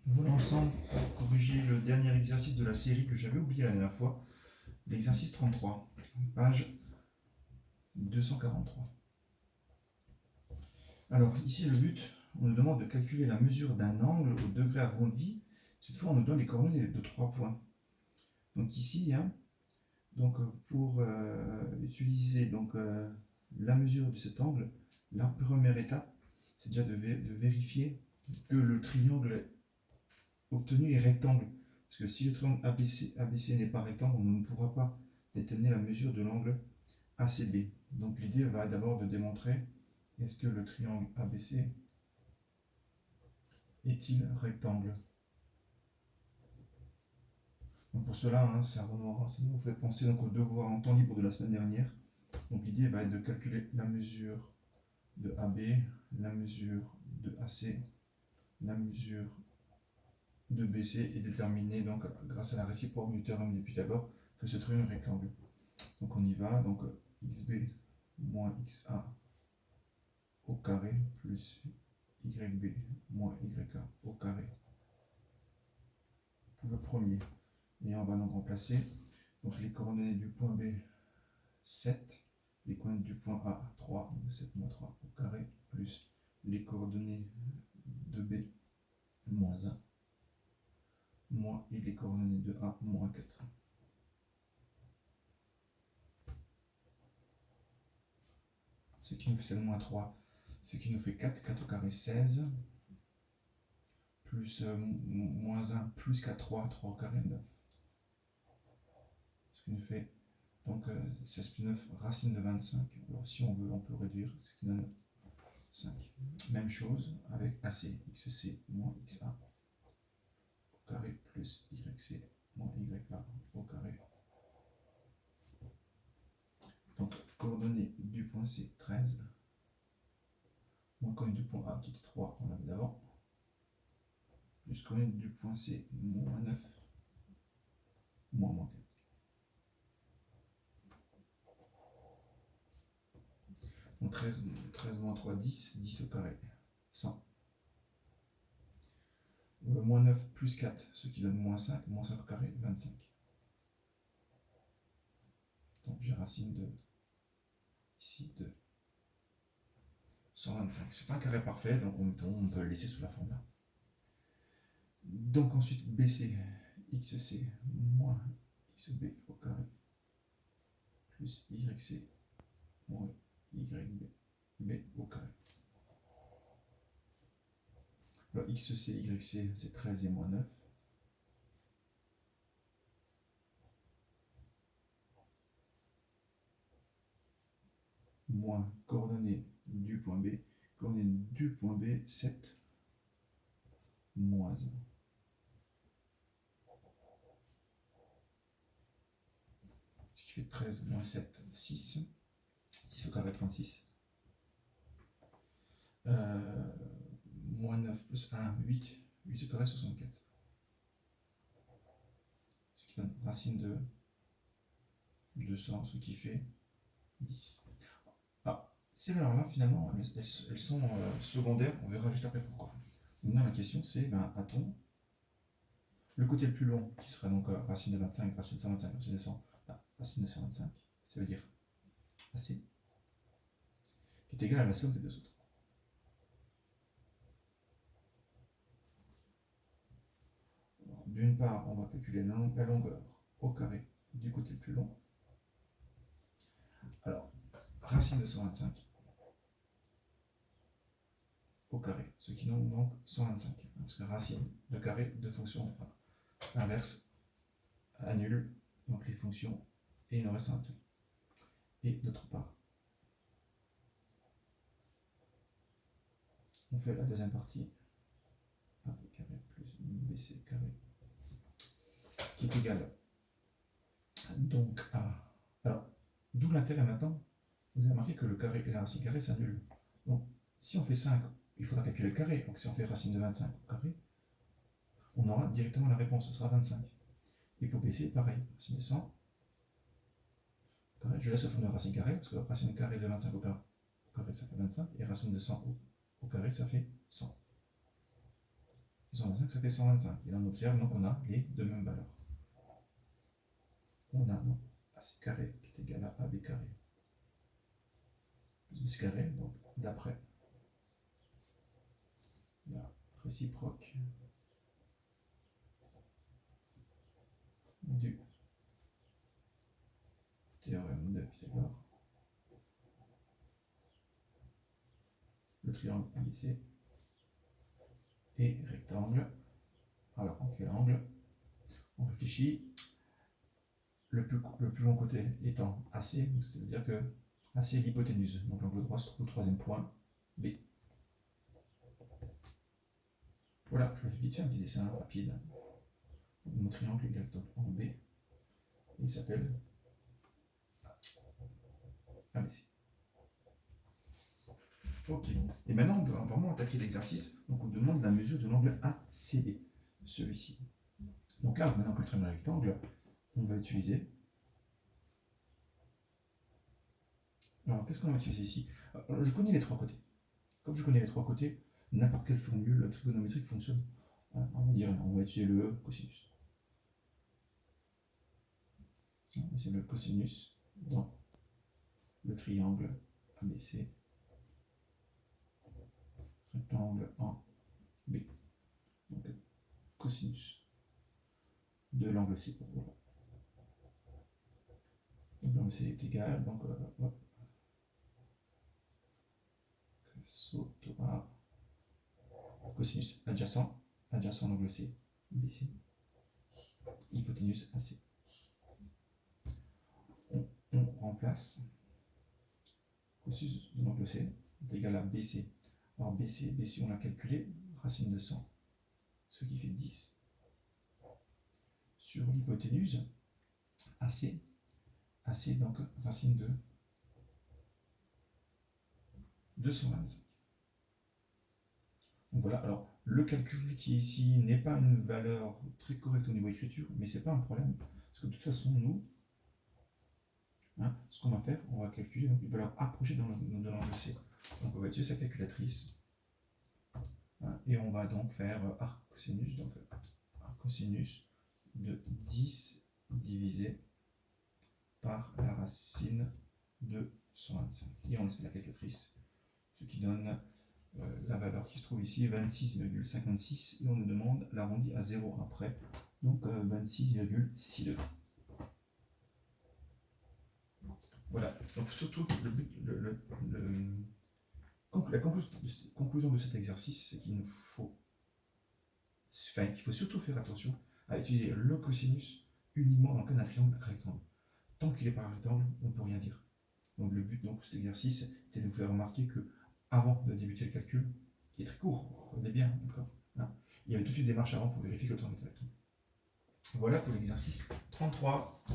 Voilà ensemble pour corriger le dernier exercice de la série que j'avais oublié la dernière fois, l'exercice 33, page 243. Alors ici le but, on nous demande de calculer la mesure d'un angle au degré arrondi. Cette fois on nous donne les coordonnées de 3 points. Donc ici, pour utiliser la mesure de cet angle, la première étape, c'est déjà de vérifier que le triangle obtenu est rectangle. Parce que si le triangle ABC n'est pas rectangle, on ne pourra pas déterminer la mesure de l'angle ACB. Donc l'idée va d'abord de démontrer est-ce que le triangle ABC est-il rectangle. Donc pour cela, ça nous fait penser au devoir en temps libre de la semaine dernière. Donc l'idée va être de calculer la mesure de AB, la mesure de AC, la mesure de BC et déterminer donc grâce à la réciproque du théorème de Pythagore que ce triangle est rectangle. Donc on y va, donc xb moins xa au carré plus yb moins yk au carré pour le premier. Et on va donc remplacer donc les coordonnées du point B 7, les coordonnées du point A 3, donc 7 moins 3 au carré, plus les coordonnées de B moins 1, moins et les coordonnées de A moins 4. Ce qui nous fait 7 moins 3, ce qui nous fait 4, 4 au carré 16, plus moins 1, plus 4, 3, 3 au carré 9. Ce qui nous fait donc 16 plus 9, racine de 25. Alors si on veut, on peut réduire, ce qui donne 5. Même chose avec AC, XC moins XA au carré plus YC moins YA au carré. Donc coordonnées du point C 13, moins coordonnées du point A qui était 3, on l'avait d'avant, plus coordonnées du point C moins 9, moins 4. Donc 13 moins 3, 10, 10 au carré, 100. Moins 9 plus 4, ce qui donne moins 5 au carré, 25. Donc j'ai racine de ici de 125. C'est pas un carré parfait, donc on peut le laisser sous la forme là. Donc ensuite BC, XC moins XB au carré, plus YC moins YB B au carré. Alors XC, YC, c'est 13 et moins 9. Moins coordonnées du point B, coordonnées du point B, 7, moins 1. Ce qui fait 13 moins 7, 6. 6 au carré, 36. Moins 9 plus 1, 8. 8 au carré, 64. Ce qui donne racine de 200, ce qui fait 10. Ah, ces valeurs-là, finalement, elles sont secondaires. On verra juste après pourquoi. Maintenant, la question, c'est, a-t-on le côté le plus long, qui serait donc racine de 25, racine de 125, racine de 100, racine de 125, ça veut dire AC, qui est égal à la somme des deux autres. D'une part, on va calculer la longueur au carré du côté le plus long. Alors, racine de 125 au carré, ce qui donne donc 125. Parce que racine de carré de fonction inverse annule donc les fonctions et il nous reste 125. Et d'autre part, on fait la deuxième partie, AB carré plus BC carré, qui est égal donc à... Alors, d'où l'intérêt maintenant, vous avez remarqué que le carré et la racine carrée s'annulent. Donc, si on fait 5, il faudra calculer le carré. Donc, si on fait racine de 25 au carré, on aura directement la réponse, ce sera 25. Et pour BC, pareil, racine de 100 carré. Je laisse la forme de racine carrée, parce que racine carrée de 25 au carré, ça fait 25, et racine de 100 au carré, ça fait 100. Ils 225, ça fait 125. Et là, on observe donc on a les deux mêmes valeurs. On a donc AC carré qui est égal à AB carré plus BC carré, donc d'après la réciproque du théorème de Pythagore, le triangle ABC et rectangle. Alors, en quel angle? On réfléchit. Le plus long côté étant AC, donc ça veut dire que AC est l'hypoténuse. Donc l'angle droit se trouve au troisième point, B. Voilà, je vais vite faire un petit dessin rapide. Mon triangle est donc en B. Et il s'appelle ABC. Ok. Et maintenant, on va vraiment attaquer l'exercice. Donc on demande la mesure de l'angle ACB, celui-ci. Donc là, maintenant que le triangle est rectangle, on va utiliser. Alors, qu'est-ce qu'on va utiliser ici? Alors, je connais les trois côtés. Comme je connais les trois côtés, n'importe quelle formule trigonométrique fonctionne. On va dire, on va utiliser le cosinus. C'est le cosinus dans le triangle ABC, rectangle en B. Donc, cosinus de l'angle C. Voilà. Donc, l'angle C est égal, donc, hop. Saute à cosinus adjacent l'angle C, BC, hypoténuse AC. On remplace cosinus de l'angle C est égal à BC. Alors BC on l'a calculé, racine de 100, ce qui fait 10. Sur l'hypoténuse AC donc racine de 225. Donc voilà, alors le calcul qui est ici n'est pas une valeur très correcte au niveau écriture, mais c'est pas un problème, parce que de toute façon, nous, ce qu'on va faire, on va calculer donc, une valeur approchée de l'angle C. Donc on va utiliser sa calculatrice, et on va donc faire arc cosinus, donc arc cosinus de 10 divisé par la racine de 125. Et on laisse la calculatrice, ce qui donne la valeur qui se trouve ici, 26,56, et on nous demande l'arrondi à 0 après, donc 26,62. Voilà, donc surtout la conclusion de cet exercice, c'est qu'il faut surtout faire attention à utiliser le cosinus uniquement dans le cas d'un triangle rectangle. Tant qu'il n'est pas un rectangle, on ne peut rien dire. Donc le but de cet exercice était de vous faire remarquer que avant de débuter le calcul, qui est très court, on est bien, d'accord, il y avait toute une démarche avant pour vérifier que le triangle était rectangle. Voilà pour l'exercice 33.